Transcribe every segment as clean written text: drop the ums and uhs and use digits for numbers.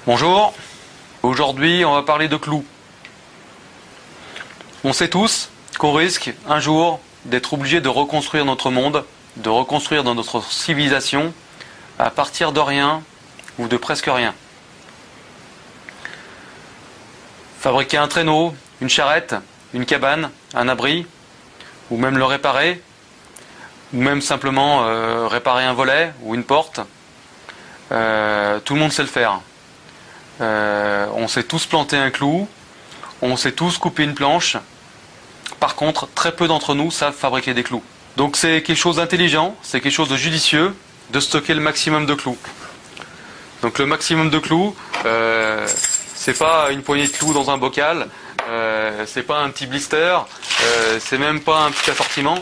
Bonjour, aujourd'hui on va parler de clous. On sait tous qu'on risque un jour d'être obligé de reconstruire notre monde, de reconstruire dans notre civilisation à partir de rien ou de presque rien. Fabriquer un traîneau, une charrette, une cabane, un abri, ou même le réparer, ou même simplement réparer un volet ou une porte, tout le monde sait le faire. On sait tous planter un clou, on sait tous couper une planche. Par contre, très peu d'entre nous savent fabriquer des clous. Donc c'est quelque chose d'intelligent, c'est quelque chose de judicieux de stocker le maximum de clous. Donc le maximum de clous, c'est pas une poignée de clous dans un bocal, c'est pas un petit blister, c'est même pas un petit assortiment.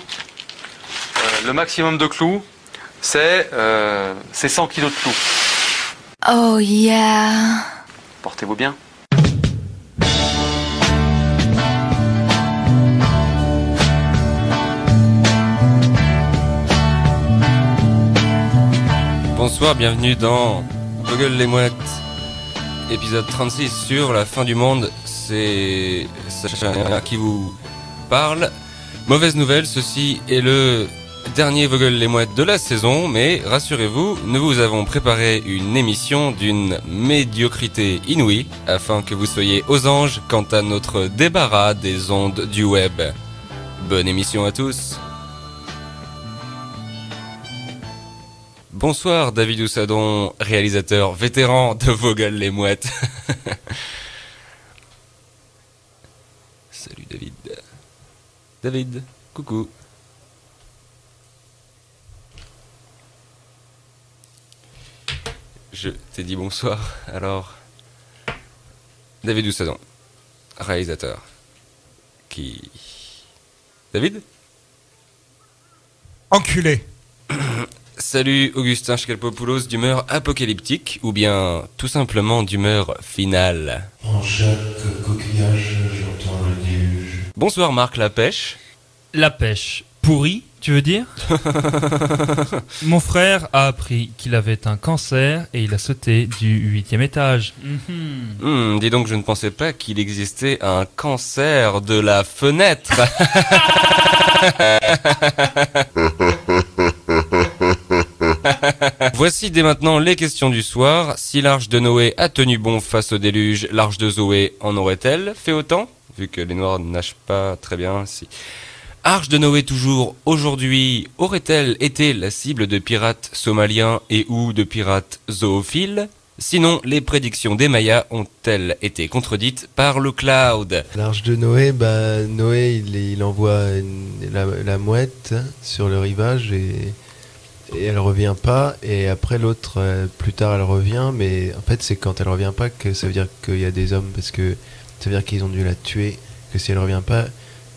Le maximum de clous, c'est 100 kilos de clous. Oh yeah! Portez-vous bien. Bonsoir, bienvenue dans Vogel les Mouettes, épisode 36 sur la fin du monde. C'est Sacha qui vous parle. Mauvaise nouvelle, ceci est le dernier Vogel les Mouettes de la saison, mais rassurez-vous, nous vous avons préparé une émission d'une médiocrité inouïe afin que vous soyez aux anges quant à notre débarras des ondes du web. Bonne émission à tous. Bonsoir David Houssadon, réalisateur vétéran de Vogel les Mouettes. Salut David. David, coucou. Je t'ai dit bonsoir, alors... David Houssadon, réalisateur. Qui... David ? Enculé. Salut Augustin Scalpopoulos, d'humeur apocalyptique ou bien tout simplement d'humeur finale. En chaque coquillage, j'entends le déluge. Bonsoir Marc Lapêche. La pêche pourrie, tu veux dire? Mon frère a appris qu'il avait un cancer et il a sauté du 8e étage. Dis donc, je ne pensais pas qu'il existait un cancer de la fenêtre. Voici dès maintenant les questions du soir. Si l'arche de Noé a tenu bon face au déluge, l'arche de Zoé en aurait-elle fait autant? Vu que les noirs ne nagent pas très bien, si... Arche de Noé toujours aujourd'hui, aurait-elle été la cible de pirates somaliens et ou de pirates zoophiles? Sinon, les prédictions des Mayas ont-elles été contredites par le cloud? L'arche de Noé, Noé il envoie la mouette sur le rivage et elle revient pas. Et après l'autre, plus tard elle revient, mais en fait c'est quand elle revient pas que ça veut dire qu'il y a des hommes, parce que ça veut dire qu'ils ont dû la tuer, que si elle revient pas,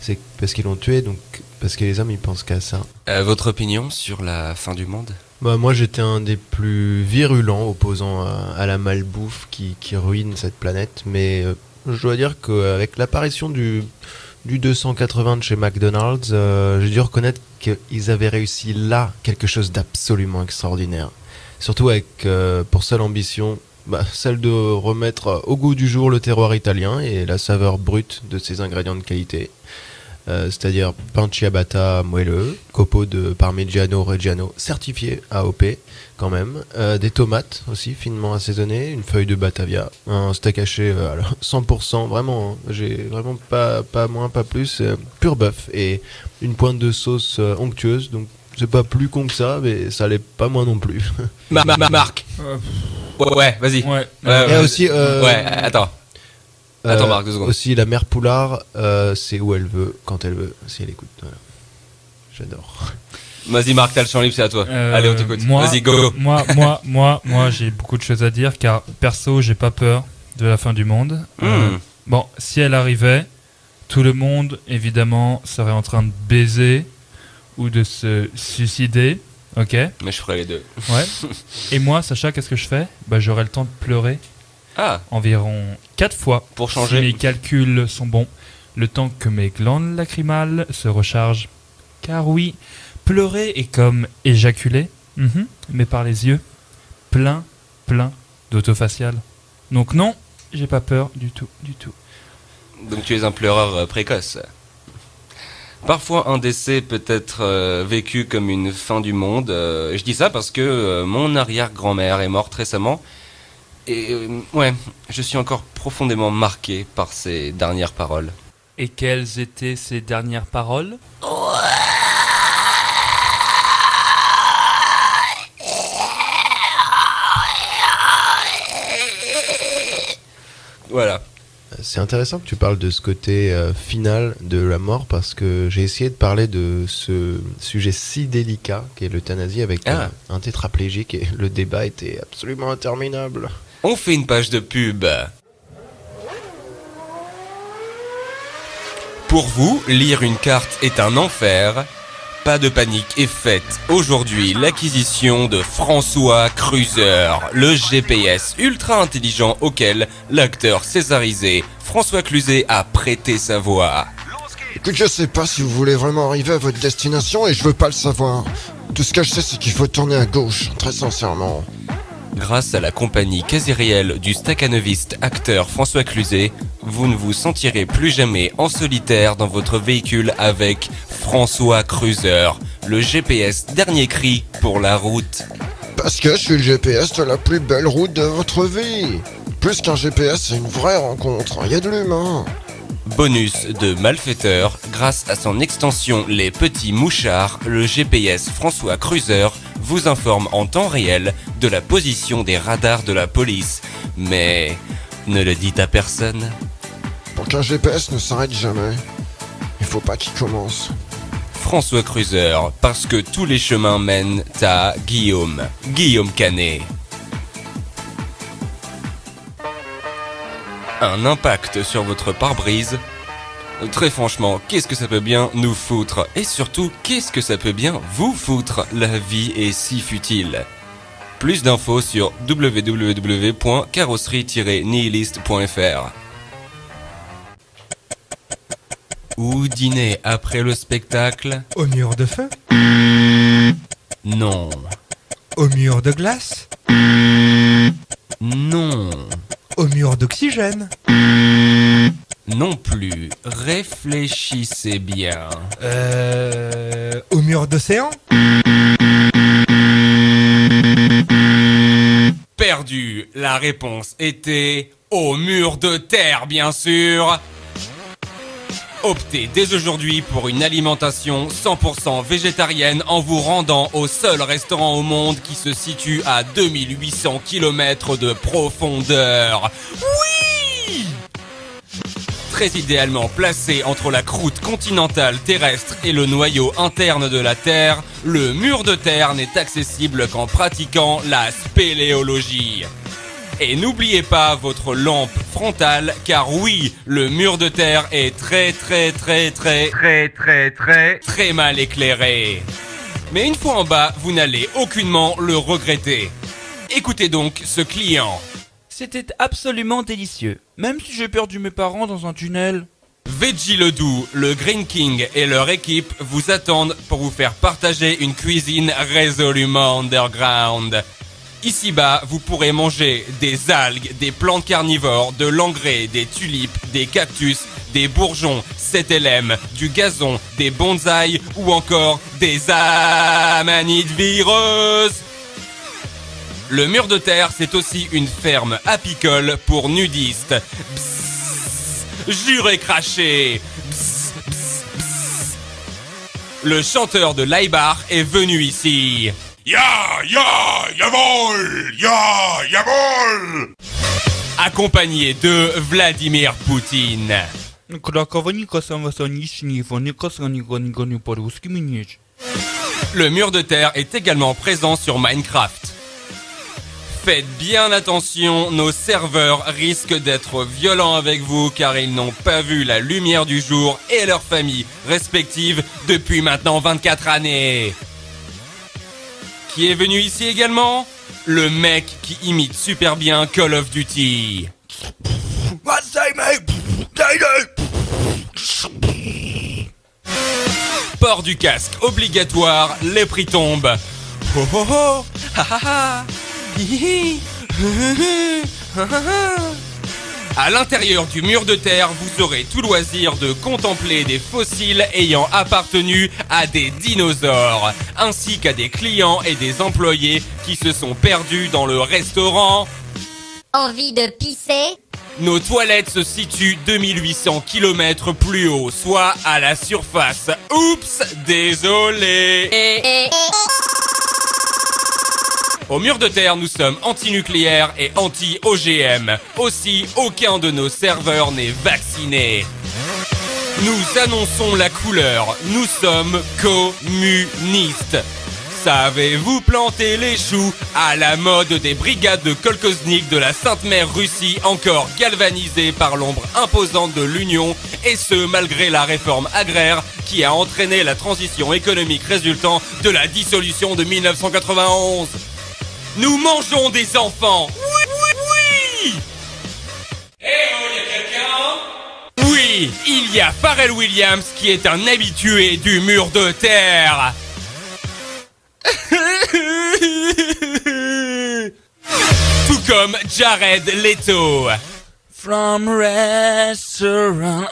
c'est parce qu'ils l'ont tuée, donc parce que les hommes ils pensent qu'à ça. Votre opinion sur la fin du monde? Moi j'étais un des plus virulents opposants à la malbouffe qui ruine cette planète, mais je dois dire qu'avec l'apparition du 280 de chez McDonald's, j'ai dû reconnaître qu'ils avaient réussi là quelque chose d'absolument extraordinaire. Surtout avec pour seule ambition, celle de remettre au goût du jour le terroir italien et la saveur brute de ses ingrédients de qualité. C'est-à-dire pain ciabatta moelleux, copeaux de Parmigiano Reggiano certifié AOP quand même, des tomates aussi finement assaisonnées, une feuille de Batavia, un steak haché 100%, vraiment, j'ai vraiment pas moins, pas plus, pur bœuf et une pointe de sauce onctueuse, donc c'est pas plus con que ça, mais ça l'est pas moins non plus. Marc. Ouais, vas-y. Ouais. Et aussi, Ouais, attends. Attends Marc, 2 secondes. Aussi la mère Poulard, c'est où elle veut, quand elle veut, si elle écoute. Voilà. J'adore. Vas-y Marc, t'as le champ libre, c'est à toi. Allez, on t'écoute. Vas-y, go. Moi, j'ai beaucoup de choses à dire, car perso, j'ai pas peur de la fin du monde. Bon, si elle arrivait, tout le monde, évidemment, serait en train de baiser ou de se suicider. Ok. Mais je ferai les deux. Ouais. Et moi, Sacha, qu'est-ce que je fais? J'aurai le temps de pleurer. Environ 4 fois, pour changer. Si mes calculs sont bons, le temps que mes glandes lacrymales se rechargent. Car oui, pleurer est comme éjaculer, mais par les yeux, plein d'autofacial. Donc non, j'ai pas peur du tout, du tout. Donc tu es un pleureur précoce. Parfois un décès peut être vécu comme une fin du monde. Je dis ça parce que mon arrière-grand-mère est morte récemment. Et ouais, je suis encore profondément marqué par ses dernières paroles. Et quelles étaient ces dernières paroles ? Voilà. C'est intéressant que tu parles de ce côté final de la mort parce que j'ai essayé de parler de ce sujet si délicat qu'est l'euthanasie avec un tétraplégique et le débat était absolument interminable. On fait une page de pub. Pour vous, lire une carte est un enfer. Pas de panique est faite. Aujourd'hui, l'acquisition de François Cruiser, le GPS ultra intelligent auquel l'acteur césarisé François Cluzet a prêté sa voix. Écoute, je sais pas si vous voulez vraiment arriver à votre destination et je veux pas le savoir. Tout ce que je sais, c'est qu'il faut tourner à gauche, très sincèrement. Grâce à la compagnie quasi réelle du staccanoviste acteur François Cluzet, vous ne vous sentirez plus jamais en solitaire dans votre véhicule avec François Cruiser, le GPS dernier cri pour la route. Parce que je suis le GPS de la plus belle route de votre vie. Plus qu'un GPS, c'est une vraie rencontre, il y a de l'humain. Bonus de malfaiteur, grâce à son extension Les Petits Mouchards, le GPS François Cruiser vous informe en temps réel de la position des radars de la police. Mais ne le dites à personne. Pour qu'un GPS ne s'arrête jamais, il faut pas qu'il commence. François Cruiser, parce que tous les chemins mènent à Guillaume Canet. Un impact sur votre pare-brise. Très franchement, qu'est-ce que ça peut bien nous foutre? Et surtout, qu'est-ce que ça peut bien vous foutre? La vie est si futile. Plus d'infos sur www.carrosserie-nihiliste.fr. Ou dîner après le spectacle? Au mur de feu? Non. Au mur de glace? Non. Au mur d'oxygène? Non plus. Réfléchissez bien. Au mur d'océan? Perdu. La réponse était au mur de terre, bien sûr. Optez dès aujourd'hui pour une alimentation 100% végétarienne en vous rendant au seul restaurant au monde qui se situe à 2800 km de profondeur. Oui! Très idéalement placé entre la croûte continentale terrestre et le noyau interne de la Terre, le mur de terre n'est accessible qu'en pratiquant la spéléologie. Et n'oubliez pas votre lampe frontale, car oui, le mur de terre est très mal éclairé. Mais une fois en bas, vous n'allez aucunement le regretter. Écoutez donc ce client. C'était absolument délicieux, même si j'ai perdu mes parents dans un tunnel. Veggie Ledoux, le Green King et leur équipe vous attendent pour vous faire partager une cuisine résolument underground. Ici-bas, vous pourrez manger des algues, des plantes carnivores, de l'engrais, des tulipes, des cactus, des bourgeons, 7LM, du gazon, des bonsaïs ou encore des amanites vireuses. Le mur de terre, c'est aussi une ferme apicole pour nudistes. Bzzz, juré craché. Bzzz, bzzz, bzzz. Le chanteur de Laïbar est venu ici. Jawohl! Accompagné de Vladimir Poutine. Le mur de terre est également présent sur Minecraft. Faites bien attention, nos serveurs risquent d'être violents avec vous car ils n'ont pas vu la lumière du jour et leurs familles respectives depuis maintenant 24 années. Qui est venu ici également? Le mec qui imite super bien Call of Duty. Port du casque obligatoire, les prix tombent. Oh oh oh, ha ha ha, hi hi hi, À l'intérieur du mur de terre, vous aurez tout loisir de contempler des fossiles ayant appartenu à des dinosaures, ainsi qu'à des clients et des employés qui se sont perdus dans le restaurant. Envie de pisser? Nos toilettes se situent 2800 km plus haut, soit à la surface. Oups, désolé. Au mur de terre, nous sommes anti-nucléaires et anti-OGM. Aussi, aucun de nos serveurs n'est vacciné. Nous annonçons la couleur. Nous sommes communistes. Savez-vous planter les choux à la mode des brigades de kolkhozniks de la Sainte Mère Russie, encore galvanisées par l'ombre imposante de l'Union, et ce malgré la réforme agraire qui a entraîné la transition économique résultant de la dissolution de 1991. Nous mangeons des enfants. Oui. Eh oh, y a quelqu'un? Oui, il y a Pharrell Williams qui est un habitué du mur de terre. Tout comme Jared Leto. From restaurant.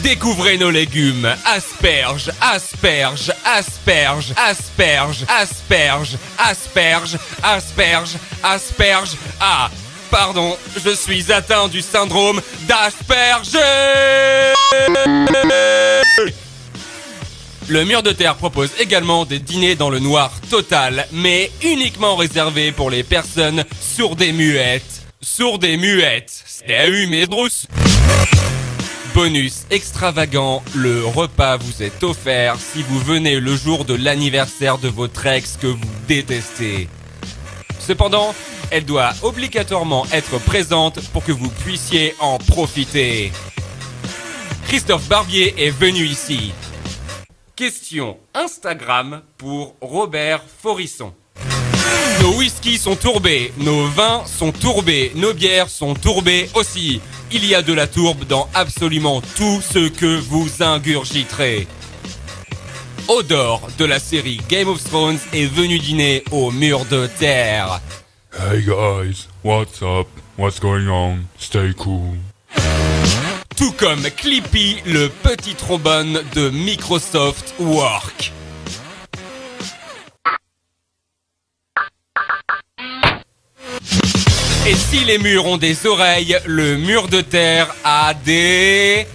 Découvrez nos légumes. Asperges, asperges, asperges, asperges, asperges, asperges, asperges, asperges. Ah, pardon, je suis atteint du syndrome d'Asperger. Le mur de terre propose également des dîners dans le noir total, mais uniquement réservés pour les personnes sourdes et muettes. Sourdes et muettes. C'est eu mes drousses. Bonus extravagant, le repas vous est offert si vous venez le jour de l'anniversaire de votre ex que vous détestez. Cependant, elle doit obligatoirement être présente pour que vous puissiez en profiter. Christophe Barbier est venu ici. Question Instagram pour Robert Forisson. Nos whiskies sont tourbés, nos vins sont tourbés, nos bières sont tourbées aussi. Il y a de la tourbe dans absolument tout ce que vous ingurgiterez. Odor de la série Game of Thrones est venu dîner au mur de terre. Hey guys, what's up? What's going on? Stay cool. Tout comme Clippy, le petit trombone de Microsoft Work. Et si les murs ont des oreilles, le mur de terre a des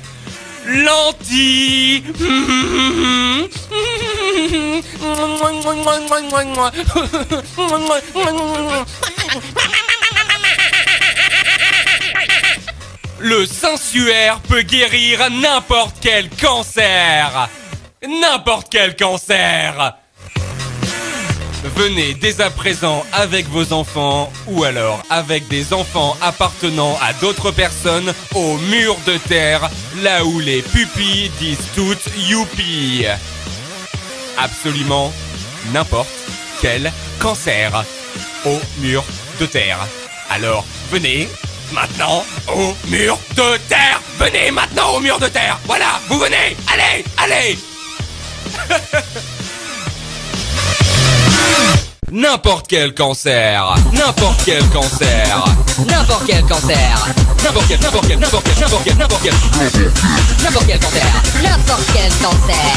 lentilles. Le sensuaire peut guérir n'importe quel cancer. N'importe quel cancer. Venez dès à présent avec vos enfants ou alors avec des enfants appartenant à d'autres personnes au mur de terre, là où les pupilles disent toutes youpi. Absolument n'importe quel cancer au mur de terre. Alors venez maintenant au mur de terre. Venez maintenant au mur de terre. Voilà, vous venez. Allez, allez. N'importe quel cancer, n'importe quel cancer, N'importe quel cancer. n'importe quel cancer, N'importe quel cancer. N'importe quel n'importe quel cancer.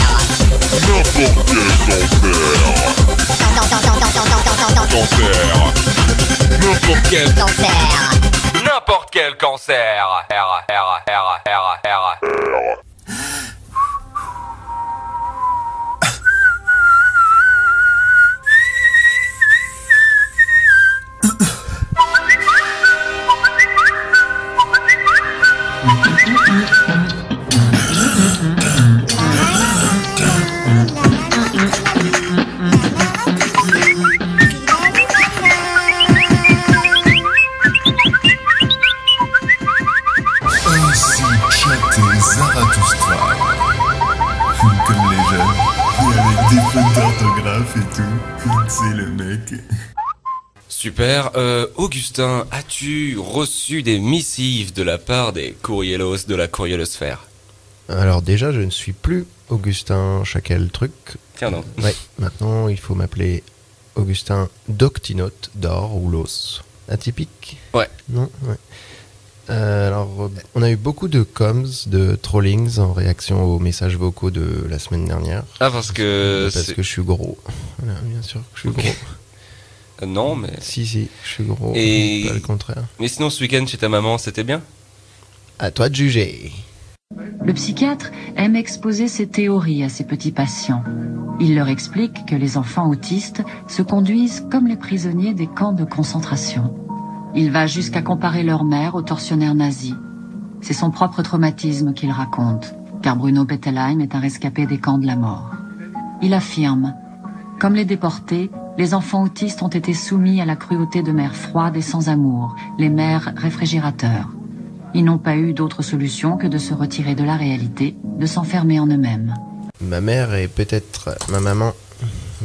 Comme les jeunes, et avec des fautes d'orthographe et tout. C'est le mec. Super. Augustin, as-tu reçu des missives de la part des courrielos de la courrielosphère? Alors déjà, je ne suis plus Augustin Chacal Truc. Tiens donc. Ouais, maintenant il faut m'appeler Augustin Doctinote d'Or ou Los. atypique. Ouais. Non, ouais. Alors, on a eu beaucoup de coms, de trollings en réaction aux messages vocaux de la semaine dernière. Ah, parce que je suis gros. Voilà, bien sûr que je suis gros. Non, mais... Si, je suis gros. Et... Pas le contraire. Mais sinon, ce week-end chez ta maman, c'était bien? À toi de juger. Le psychiatre aime exposer ses théories à ses petits patients. Il leur explique que les enfants autistes se conduisent comme les prisonniers des camps de concentration. Il va jusqu'à comparer leur mère aux tortionnaires nazis. C'est son propre traumatisme qu'il raconte, car Bruno Bettelheim est un rescapé des camps de la mort. Il affirme, comme les déportés, les enfants autistes ont été soumis à la cruauté de mères froides et sans amour, les mères réfrigérateurs. Ils n'ont pas eu d'autre solution que de se retirer de la réalité, de s'enfermer en eux-mêmes. Ma mère est peut-être... Ma maman...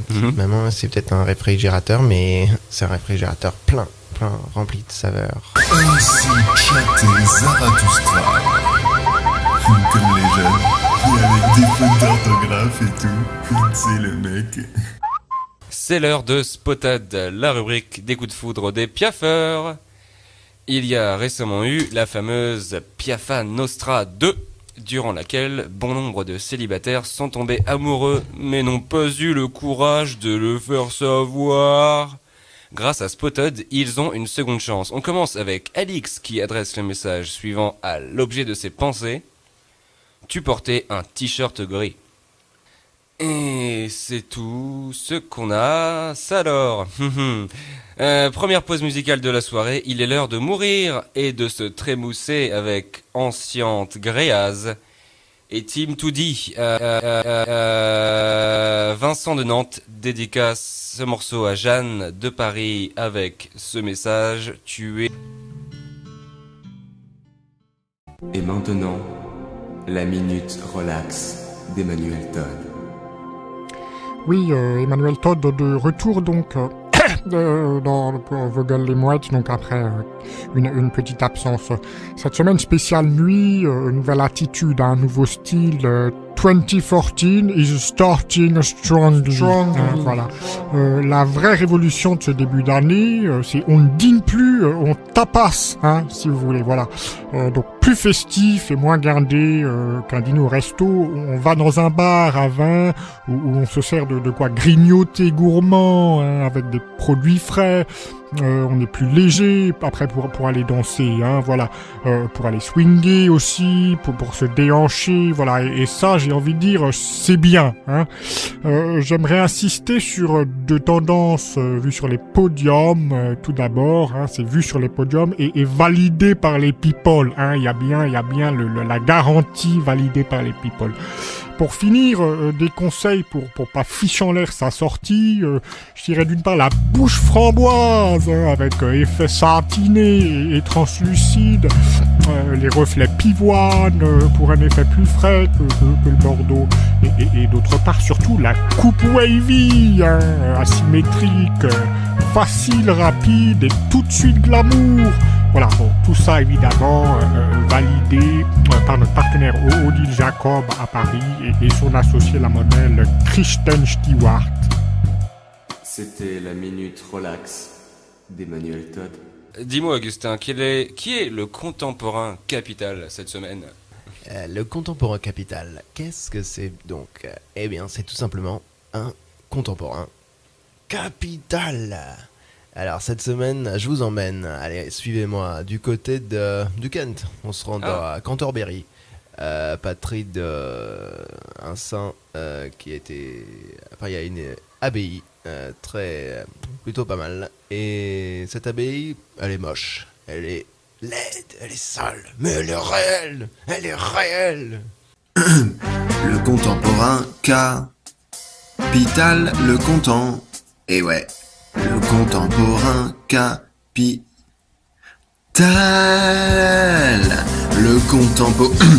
Maman, c'est peut-être un réfrigérateur, mais c'est un réfrigérateur plein, rempli de saveurs. Ainsi chantait Zarathustra. Comme les jeunes, et avec des fautes d'orthographe et tout. C'est le mec. C'est l'heure de Spotted, la rubrique des coups de foudre des piaffeurs. Il y a récemment eu la fameuse Piaffa Nostra 2, durant laquelle bon nombre de célibataires sont tombés amoureux, mais n'ont pas eu le courage de le faire savoir. Grâce à Spotted, ils ont une seconde chance. On commence avec Alix qui adresse le message suivant à l'objet de ses pensées. Tu portais un t-shirt gris. Et c'est tout ce qu'on a, ça alors. Première pause musicale de la soirée, il est l'heure de mourir et de se trémousser avec Anciente Gréaz et Team 2D. Vincent de Nantes dédicace ce morceau à Jeanne de Paris avec ce message, tu es... Et maintenant, la minute relax d'Emmanuel Todd. Oui, Emmanuel Todd de retour donc dans Vogel les Mouettes, donc après une petite absence. Cette semaine spéciale nuit, nouvelle attitude, un nouveau style. 2014 is starting strongly. Voilà. La vraie révolution de ce début d'année, c'est on ne dîne plus, on tapasse, hein, si vous voulez. Voilà. Donc plus festif et moins gardé qu'un dîner au resto. On va dans un bar à vin où on se sert de quoi grignoter gourmand, hein, avec des produits frais. On est plus léger après pour aller danser, hein, voilà, pour aller swinger aussi, pour se déhancher, voilà, et ça j'ai envie de dire c'est bien, hein. J'aimerais insister sur deux tendances vues sur les podiums, tout d'abord, hein, c'est vu sur les podiums et validé par les people, hein, il y a bien la garantie validée par les people. Pour finir, des conseils pour pas ficher en l'air sa sortie, je dirais d'une part la bouche framboise, hein, avec effet satiné et translucide, les reflets pivoine pour un effet plus frais que le Bordeaux, et d'autre part surtout la coupe wavy, hein, asymétrique, facile, rapide et tout de suite glamour. Voilà, bon, tout ça évidemment validé par notre partenaire Odile Jacob à Paris et son associé la modèle Kristen Stewart. C'était la minute relax d'Emmanuel Todd. Dis-moi Augustin, qui est le contemporain capital cette semaine? Le contemporain capital, qu'est-ce que c'est donc? Eh bien, c'est tout simplement un contemporain capital. Alors cette semaine, je vous emmène, allez, suivez-moi, du côté du Kent. On se rend à Canterbury, patrie d'un saint qui était... Enfin, il y a une abbaye plutôt pas mal. Et cette abbaye, elle est moche, elle est laide, elle est sale, mais elle est réelle, elle est réelle. Le contemporain capital, le content, et ouais. Le contemporain capital. Le contemporain.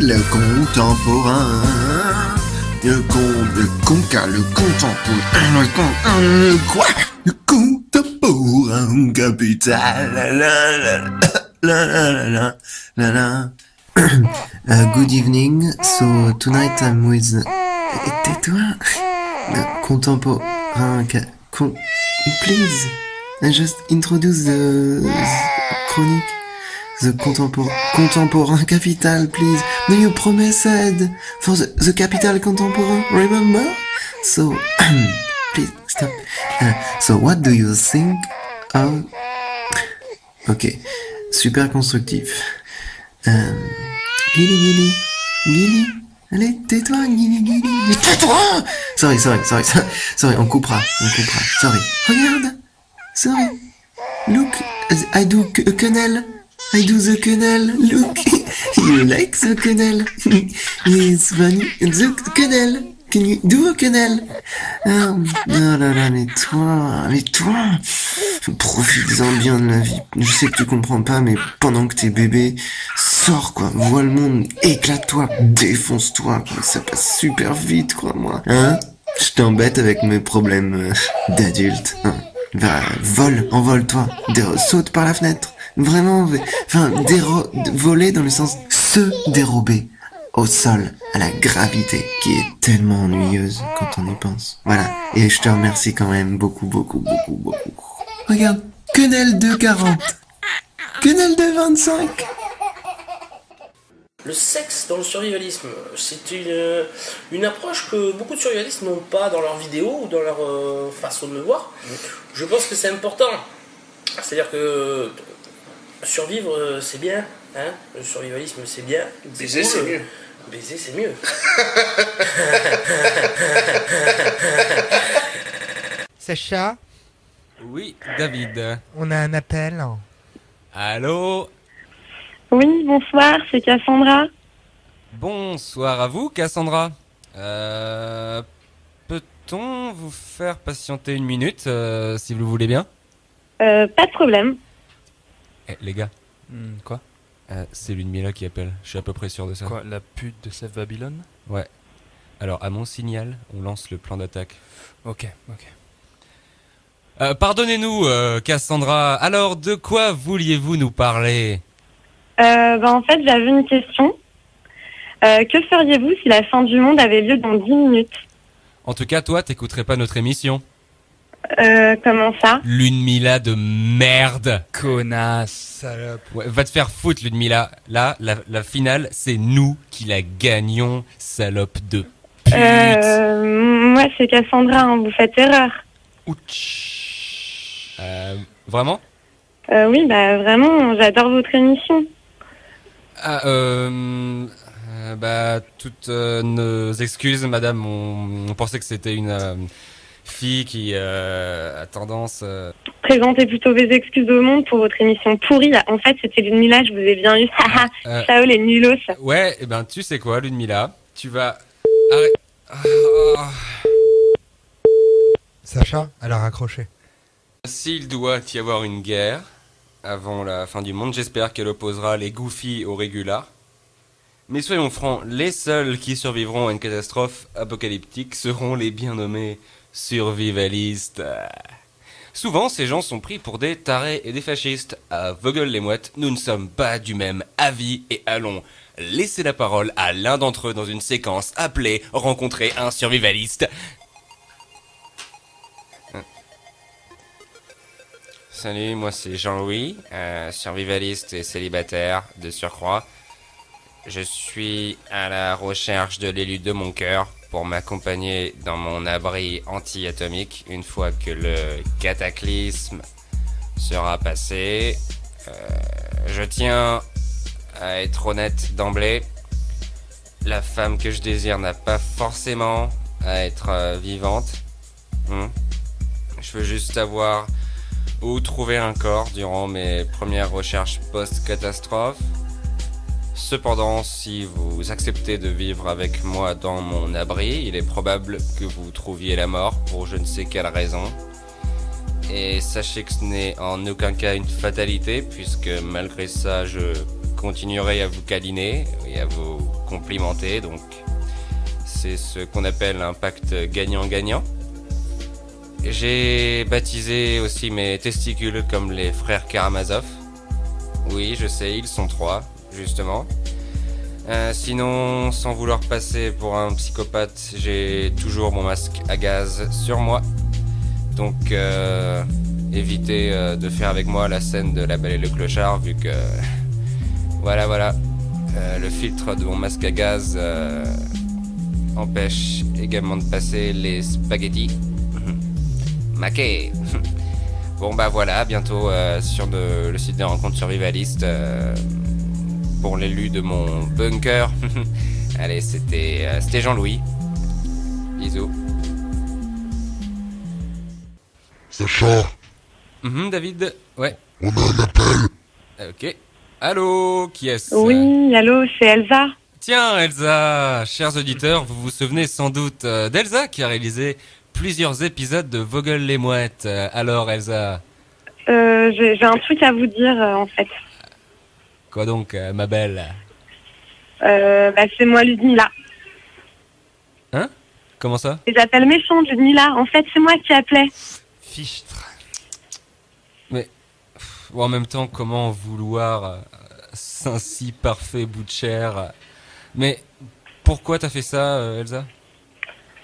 Le contemporain. Le contemporain capital. Good evening. So tonight I'm with. Tais-toi. Contemporain. Please. I just introduce the chronique. The contemporain capital, please. No, you promised for the capital contemporain. Remember? So please stop. So what do you think of? Ok. Super constructif. Gilly. Allez, tais-toi, Gilly. Tais-toi! Sorry, on coupera. Sorry. Regarde! Sorry. Look, I do a quenelle. I do the quenelle. Look. You like the quenelle? It's funny. The quenelle. Can you do a quenelle? Oh là là, mais toi, profite-en bien de la vie. Je sais que tu comprends pas, mais pendant que t'es bébé, sors quoi, vois le monde, éclate-toi, défonce-toi, quoi. Ça passe super vite, crois-moi. Hein? Je t'embête avec mes problèmes d'adulte. Hein? Va, envole-toi, saute par la fenêtre. Vraiment, enfin, voler dans le sens se dérober au sol, à la gravité, qui est tellement ennuyeuse quand on y pense. Voilà. Et je te remercie quand même beaucoup. Regarde, quenelle de 40. Quenelle de 25. Le sexe dans le survivalisme, c'est une approche que beaucoup de survivalistes n'ont pas dans leurs vidéos ou dans leur façon de le voir. Je pense que c'est important. C'est-à-dire que survivre, c'est bien. Hein, le survivalisme, c'est bien. Baiser, c'est mieux. Baiser, c'est mieux. Sacha? Oui, David. On a un appel. Allô? Oui, bonsoir, c'est Cassandra. Bonsoir à vous, Cassandra. Peut-on vous faire patienter une minute, si vous le voulez bien? Pas de problème. Eh, les gars. Quoi? C'est Ludmilla qui appelle, je suis à peu près sûr de ça. Quoi, la pute de Seth Babylon? Ouais. Alors, à mon signal, on lance le plan d'attaque. Ok. Pardonnez-nous, Cassandra. Alors, de quoi vouliez-vous nous parler? En fait, j'avais une question. Que feriez-vous si la fin du monde avait lieu dans 10 minutes? En tout cas, toi, t'écouterais pas notre émission. Comment ça? Ludmilla de merde. Connasse. Salope. Ouais, va te faire foutre, Ludmilla. Là, la finale, c'est nous qui la gagnons, salope de pute. Moi, c'est Cassandra, hein, vous faites erreur. Ouch. Vraiment? Oui, vraiment, j'adore votre émission. Toutes nos excuses, madame. On pensait que c'était une fille qui a tendance... Présentez plutôt vos excuses au monde pour votre émission pourrie. Là. En fait, c'était Ludmilla, je vous ai bien eu. Ciao les nulos. Ouais, et tu sais quoi, Ludmilla? Tu vas... Sacha, elle a raccroché. S'il doit y avoir une guerre avant la fin du monde, j'espère qu'elle opposera les Goofy aux Régulars. Mais soyons francs, les seuls qui survivront à une catastrophe apocalyptique seront les bien nommés survivalistes. Souvent, ces gens sont pris pour des tarés et des fascistes. À Vogel-les-Mouettes, nous ne sommes pas du même avis et allons laisser la parole à l'un d'entre eux dans une séquence appelée « Rencontrer un survivaliste ». Salut, moi c'est Jean-Louis, survivaliste et célibataire de surcroît. Je suis à la recherche de l'élu de mon cœur pour m'accompagner dans mon abri anti-atomique une fois que le cataclysme sera passé. Je tiens à être honnête d'emblée. La femme que je désire n'a pas forcément à être vivante. Je veux juste savoir où trouver un corps durant mes premières recherches post-catastrophe. Cependant, si vous acceptez de vivre avec moi dans mon abri, il est probable que vous trouviez la mort pour je ne sais quelle raison. Et sachez que ce n'est en aucun cas une fatalité, puisque malgré ça, je continuerai à vous câliner et à vous complimenter. Donc, c'est ce qu'on appelle un pacte gagnant-gagnant. J'ai baptisé aussi mes testicules comme les frères Karamazov. Oui, je sais, ils sont 3, justement. Sinon, sans vouloir passer pour un psychopathe, j'ai toujours mon masque à gaz sur moi. Donc, évitez de faire avec moi la scène de La Belle et le Clochard, vu que... Voilà. Le filtre de mon masque à gaz empêche également de passer les spaghettis. Maquet. Bon bah voilà, bientôt sur le site des rencontres survivalistes pour l'élu de mon bunker. Allez, c'était Jean-Louis. Bisous. Sacha, David, ouais. on a un appel. Ok. Allô, qui est-ce? Oui, allô, c'est Elsa. Tiens, Elsa, chers auditeurs, vous vous souvenez sans doute d'Elsa qui a réalisé plusieurs épisodes de Vogel les Mouettes. Alors, Elsa? J'ai un truc à vous dire, en fait. Quoi donc, ma belle? C'est moi, Ludmilla. Hein? Comment ça? Les appels méchants de Ludmilla. En fait, c'est moi qui appelais. Fichtre. Mais, ou en même temps, comment vouloir un si parfait bout de chair? Mais, pourquoi t'as fait ça, Elsa?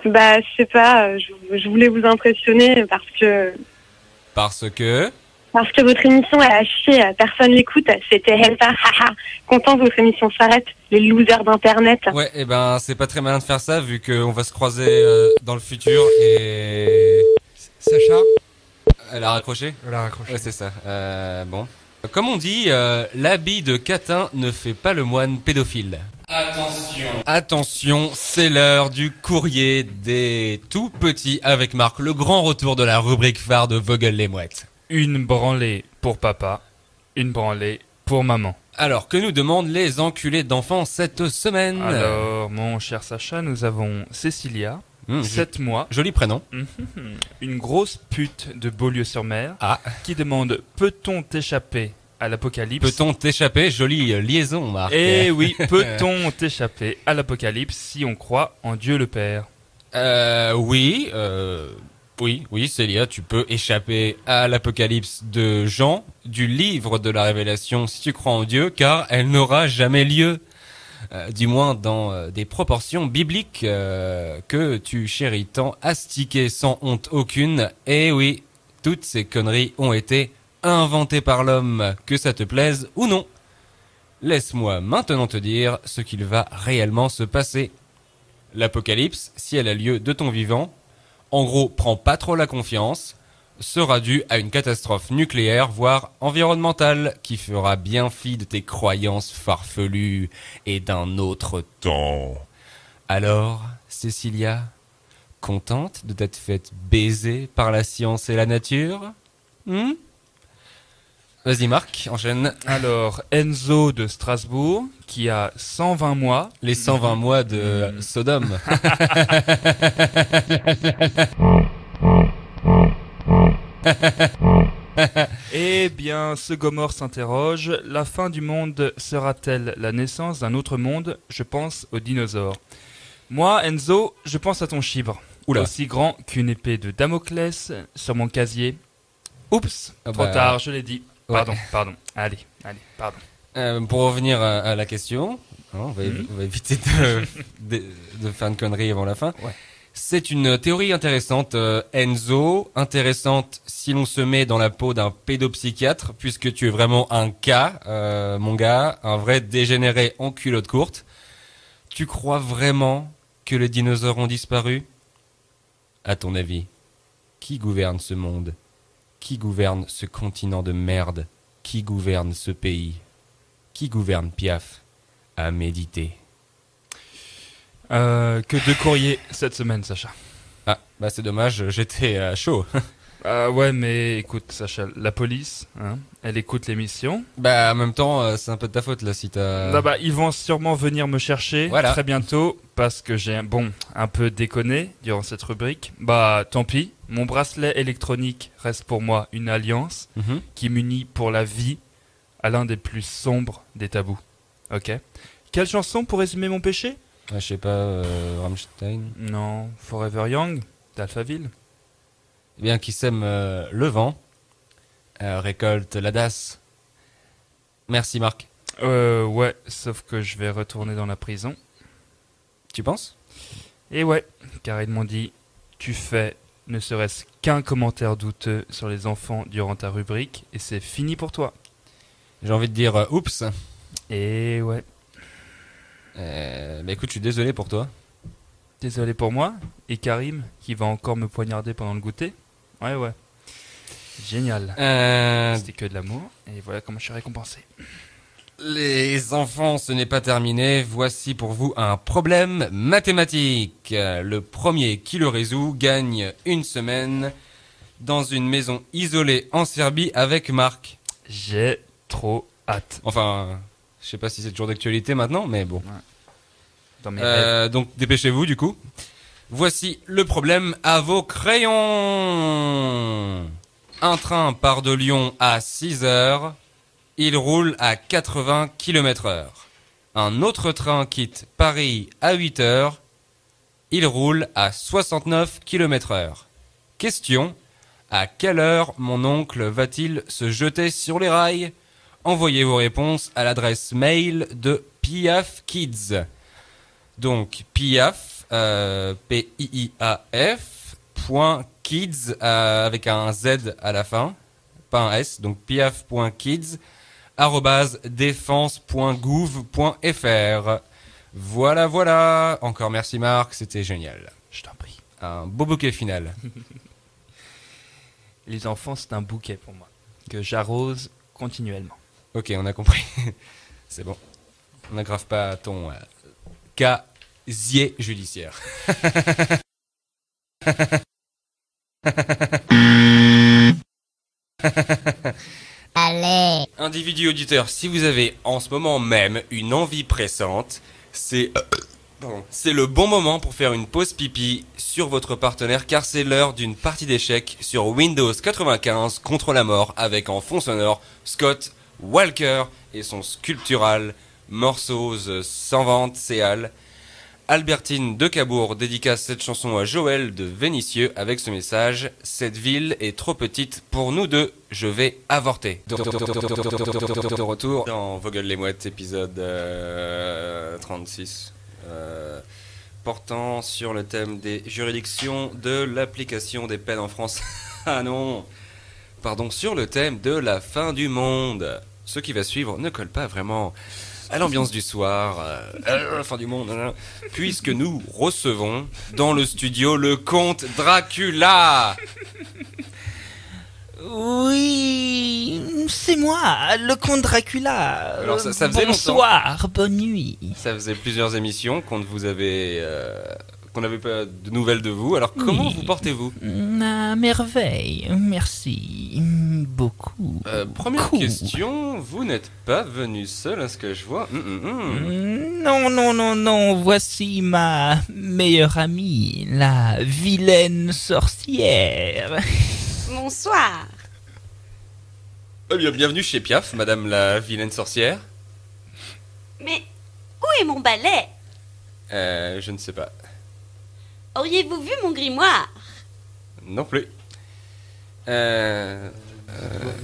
Je sais pas, je voulais vous impressionner parce que votre émission elle a chier, personne l'écoute, c'était Elsa, haha. Content que votre émission s'arrête, les losers d'internet. Ouais, et ben c'est pas très malin de faire ça vu qu'on va se croiser dans le futur et... Sacha? Elle a raccroché? Elle a raccroché. Ouais, c'est ça. Bon. Comme on dit, l'habit de catin ne fait pas le moine pédophile. Attention, c'est l'heure du courrier des tout petits avec Marc, le grand retour de la rubrique phare de Vogel les Mouettes. Une branlée pour papa, une branlée pour maman. Alors, que nous demandent les enculés d'enfants cette semaine? Alors, mon cher Sacha, nous avons Cécilia, 7 mois. Joli prénom. Une grosse pute de Beaulieu-sur-Mer qui demande « Peut-on t'échapper à l'apocalypse ?» Peut-on t'échapper? Jolie liaison, Marc. Eh oui, peut-on t'échapper à l'apocalypse si on croit en Dieu le Père? Oui, Célia, tu peux échapper à l'apocalypse de Jean, du livre de la Révélation, si tu crois en Dieu, car elle n'aura jamais lieu. Du moins dans des proportions bibliques que tu chéris tant, astiquer sans honte aucune. Et oui, toutes ces conneries ont été inventées par l'homme, que ça te plaise ou non. Laisse-moi maintenant te dire ce qu'il va réellement se passer. L'apocalypse, si elle a lieu de ton vivant, en gros, prends pas trop la confiance, sera due à une catastrophe nucléaire, voire environnementale, qui fera bien fi de tes croyances farfelues et d'un autre temps. Alors, Cécilia, contente de t'être faite baiser par la science et la nature? Vas-y Marc, enchaîne. Alors, Enzo de Strasbourg, qui a 120 mois. Les 120 mois de Sodome. Eh bien, ce Gomorre s'interroge, la fin du monde sera-t-elle la naissance d'un autre monde? Je pense aux dinosaures. Moi, Enzo, je pense à ton chibre. Oula. Aussi grand qu'une épée de Damoclès sur mon casier. Oups, trop bah, tard, je l'ai dit. ouais. Pardon. Allez, pardon. Pour revenir à la question, on va éviter de faire une connerie avant la fin. Ouais. C'est une théorie intéressante, Enzo, intéressante si l'on se met dans la peau d'un pédopsychiatre, puisque tu es vraiment un cas, mon gars, un vrai dégénéré en culotte courte. Tu crois vraiment que les dinosaures ont disparu? À ton avis, qui gouverne ce monde? Qui gouverne ce continent de merde? Qui gouverne ce pays? Qui gouverne Piaf? À méditer. Que de courriers cette semaine, Sacha. Ah, bah c'est dommage, j'étais chaud. Ouais, mais écoute, Sacha, la police, elle écoute l'émission. Bah, en même temps, c'est un peu de ta faute, là, si t'as... Ils vont sûrement venir me chercher très bientôt, parce que j'ai un peu déconné durant cette rubrique. Bah, tant pis, mon bracelet électronique reste pour moi une alliance qui m'unit pour la vie à l'un des plus sombres des tabous. Ok. Quelle chanson pour résumer mon péché? Je sais pas, Rammstein. Non, Forever Young, d'Alphaville. Eh bien, qui sème le vent, récolte la dasse. Merci Marc. Ouais, sauf que je vais retourner dans la prison. Tu penses? Et ouais, car ils m'ont dit, tu fais ne serait-ce qu'un commentaire douteux sur les enfants durant ta rubrique, et c'est fini pour toi. J'ai envie de dire oups. Et ouais. Bah écoute, je suis désolé pour toi. Désolé pour moi. Et Karim, qui va encore me poignarder pendant le goûter. Ouais. Génial. C'était que de l'amour, et voilà comment je suis récompensé. Les enfants, ce n'est pas terminé. Voici pour vous un problème mathématique. Le premier qui le résout gagne une semaine dans une maison isolée en Serbie avec Marc. J'ai trop hâte. Enfin, je sais pas si c'est toujours d'actualité maintenant, mais bon. Ouais. Dans mes rêves. Donc dépêchez-vous du coup. Voici le problème à vos crayons. Un train part de Lyon à 6 heures. Il roule à 80 km/h. Un autre train quitte Paris à 8 heures. Il roule à 69 km/h. Question: à quelle heure mon oncle va-t-il se jeter sur les rails? Envoyez vos réponses à l'adresse mail de Piaf Kids. Donc Piaf, P-I-I-A-F, .kids avec un Z à la fin, pas un S, donc piaf.kids @défense.gouv.fr. Voilà. Encore merci Marc, c'était génial. Je t'en prie. Un beau bouquet final. Les enfants, c'est un bouquet pour moi, que j'arrose continuellement. Ok, on a compris. C'est bon. On n'aggrave pas ton casier judiciaire. Allez. Individu auditeur, si vous avez en ce moment même une envie pressante, c'est le bon moment pour faire une pause pipi sur votre partenaire, car c'est l'heure d'une partie d'échecs sur Windows 95 contre la mort avec en fond sonore Scott Walker et son sculptural Morceaux sans vente Céal. Albertine de Cabourg dédicace cette chanson à Joël de Vénissieux avec ce message: cette ville est trop petite pour nous deux, je vais avorter. De retour dans Vogel les Mouettes, épisode 36, portant sur le thème des juridictions de l'application des peines en France. Ah non, pardon, sur le thème de la fin du monde. Ce qui va suivre ne colle pas vraiment à l'ambiance du soir, la fin du monde, puisque nous recevons dans le studio le comte Dracula. Oui, c'est moi, le comte Dracula. Alors ça faisait bonsoir, bonne nuit. Ça faisait plusieurs émissions qu'on n'avait pas de nouvelles de vous. Alors comment vous portez-vous? À merveille, merci beaucoup. Première question, vous n'êtes pas venu seul à ce que je vois. Non, voici ma meilleure amie, la vilaine sorcière. Bonsoir. Bienvenue chez Piaf, madame la vilaine sorcière. Mais où est mon balai? Je ne sais pas. Auriez-vous vu mon grimoire? Non plus.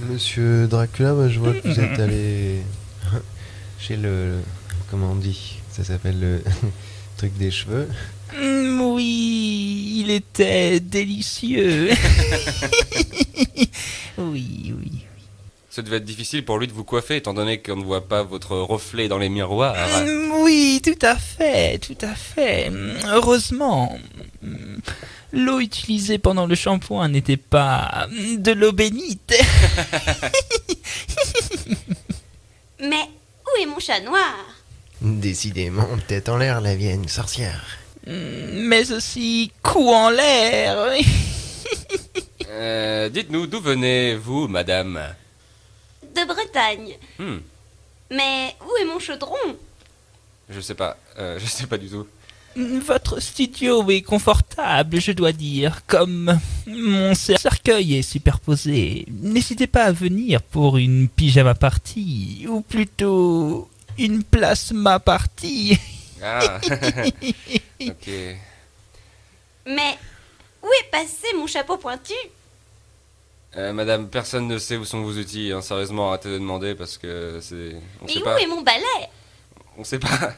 Monsieur Dracula, moi, je vois que vous êtes allé chez le... Comment on dit? Ça s'appelle le truc des cheveux. Oui, il était délicieux. Oui. Ça devait être difficile pour lui de vous coiffer, étant donné qu'on ne voit pas votre reflet dans les miroirs. Oui, tout à fait. Heureusement, l'eau utilisée pendant le shampoing n'était pas de l'eau bénite. Mais où est mon chat noir? Décidément, tête en l'air, la vieille sorcière. Mais aussi cou en l'air. Dites-nous, d'où venez-vous, madame? De Bretagne. Mais où est mon chaudron? Je sais pas du tout. Votre studio est confortable, je dois dire, comme mon cercueil est superposé. N'hésitez pas à venir pour une pyjama party, ou plutôt une plasma party. Ah, ok. Mais où est passé mon chapeau pointu? Madame, personne ne sait où sont vos outils, hein. Sérieusement, arrêtez de demander parce que c'est... On Et sait où pas. est mon balai? On sait pas.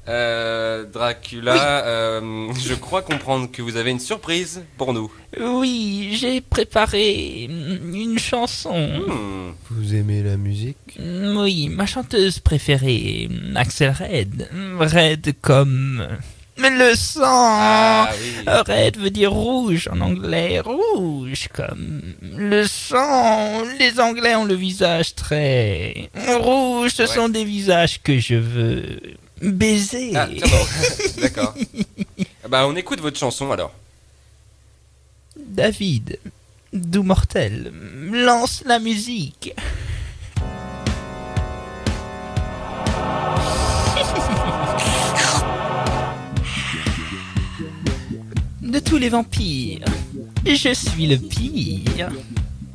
Dracula, je crois comprendre que vous avez une surprise pour nous. Oui, j'ai préparé une chanson. Vous aimez la musique? Oui, ma chanteuse préférée, Axel Red. Red comme le sang. Ah, oui. Red veut dire rouge en anglais. Rouge comme le sang. Les Anglais ont le visage très rouge. Ce sont des visages que je veux baiser. Ah, tiens bon. D'accord. Bah, on écoute votre chanson alors. David, doux mortel, lance la musique. De tous les vampires, je suis le pire.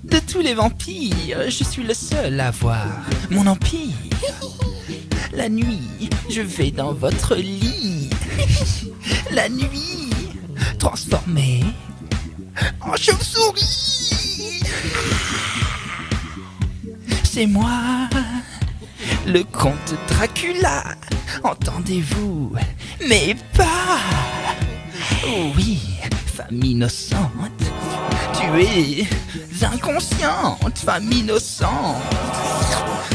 De tous les vampires, je suis le seul à avoir mon empire. La nuit, je vais dans votre lit. La nuit, transformé en chauve-souris. C'est moi, le comte Dracula. Entendez-vous mes pas? Oui, femme innocente. Tu es inconsciente, femme innocente.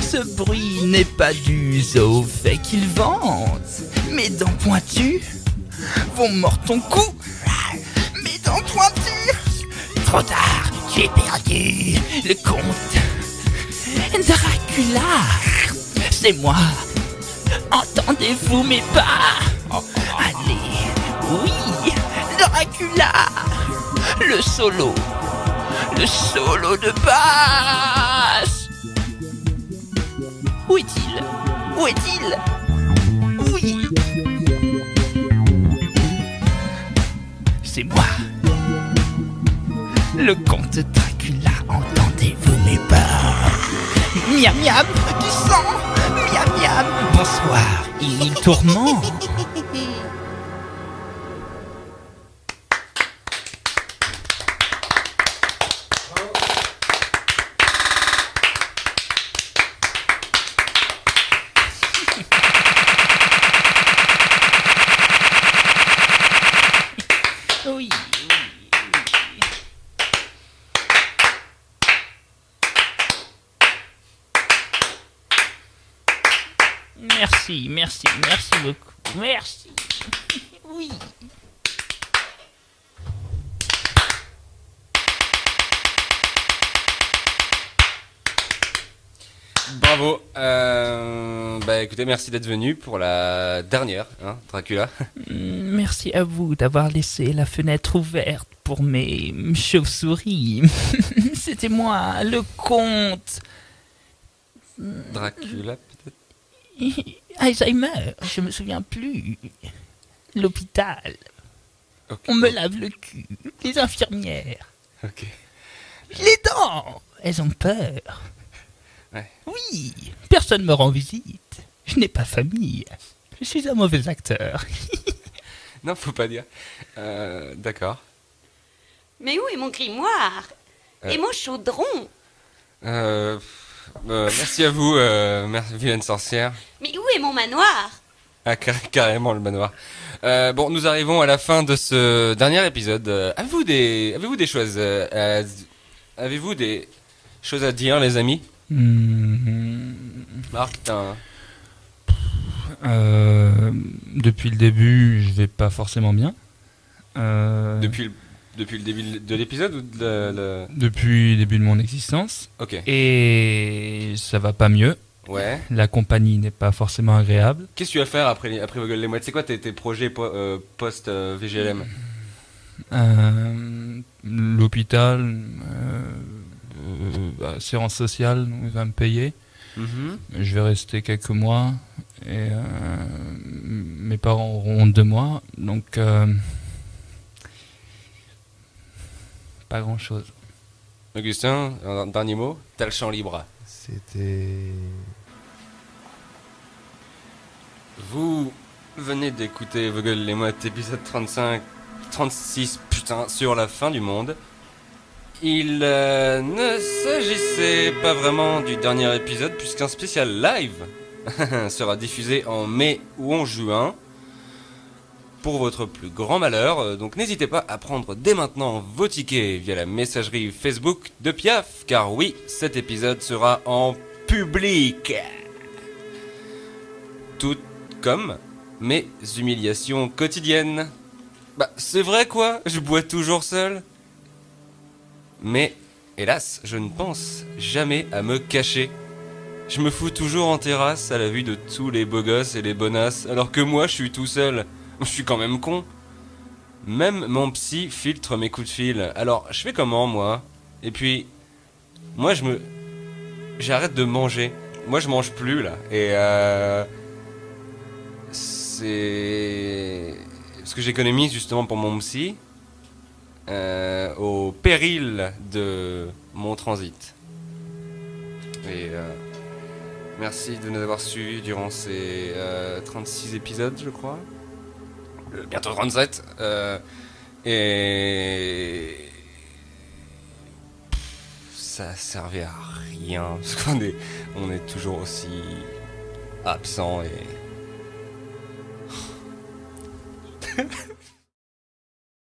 Ce bruit n'est pas dû au fait qu'il vente. Mes dents pointues vont mordre ton cou. Mes dents pointues. Trop tard, tu es perdu. Le comte Dracula, c'est moi. Entendez-vous mes pas? Allez, oui, Dracula. Le solo de basse. Où est-il? Où est-il? Oui. C'est moi. Le comte Dracula, entendez-vous mes pas? Miam miam, du sang. Miam miam. Bonsoir, il tourmente. Oui. Merci beaucoup. Merci. Oui. Bravo. Bah écoutez, merci d'être venu pour la dernière, hein, Dracula. Merci à vous d'avoir laissé la fenêtre ouverte pour mes chauves-souris. C'était moi, le comte. Dracula, peut-être. Alzheimer, je me souviens plus. L'hôpital. Okay. On me lave le cul. Les infirmières. Ok. Les dents. Elles ont peur. Ouais. Oui, personne me rend visite. Je n'ai pas famille. Je suis un mauvais acteur. Non, faut pas dire. D'accord. Mais où est mon grimoire? Et mon chaudron? Merci à vous, vilaine sorcière. Mais où est mon manoir? Ah, carrément le manoir. Bon, nous arrivons à la fin de ce dernier épisode. Avez-vous des choses à dire, les amis? Marc, depuis le début, je vais pas forcément bien. Depuis le début de l'épisode ou Depuis le début de mon existence. Ok. Et ça va pas mieux. Ouais. La compagnie n'est pas forcément agréable. Qu'est-ce que tu vas faire après Vos Gueules les Mouettes? C'est quoi tes projets post-VGLM? L'hôpital, assurance sociale, il va me payer. Je vais rester quelques mois et mes parents auront honte de moi, donc pas grand chose. Augustin, un dernier mot? T'as le champ libre. C'était... Vous venez d'écouter Vos Gueules les Mouettes, épisode 36, putain, sur la fin du monde. Il ne s'agissait pas vraiment du dernier épisode puisqu'un spécial live sera diffusé en mai ou en juin pour votre plus grand malheur. Donc n'hésitez pas à prendre dès maintenant vos tickets via la messagerie Facebook de Piaf, car oui, cet épisode sera en public. Tout comme mes humiliations quotidiennes. Bah c'est vrai quoi, je bois toujours seul. Mais, hélas, je ne pense jamais à me cacher. Je me fous toujours en terrasse à la vue de tous les beaux gosses et les bonasses, alors que moi je suis tout seul. Je suis quand même con. Même mon psy filtre mes coups de fil. Alors, je fais comment, moi? Et puis, moi j'arrête de manger. Moi je mange plus, là. Et c'est... Parce que j'économise justement pour mon psy. Au péril de mon transit. Et merci de nous avoir suivis durant ces 36 épisodes, je crois. Bientôt 37. Et ça servait à rien parce qu'on est toujours aussi absent et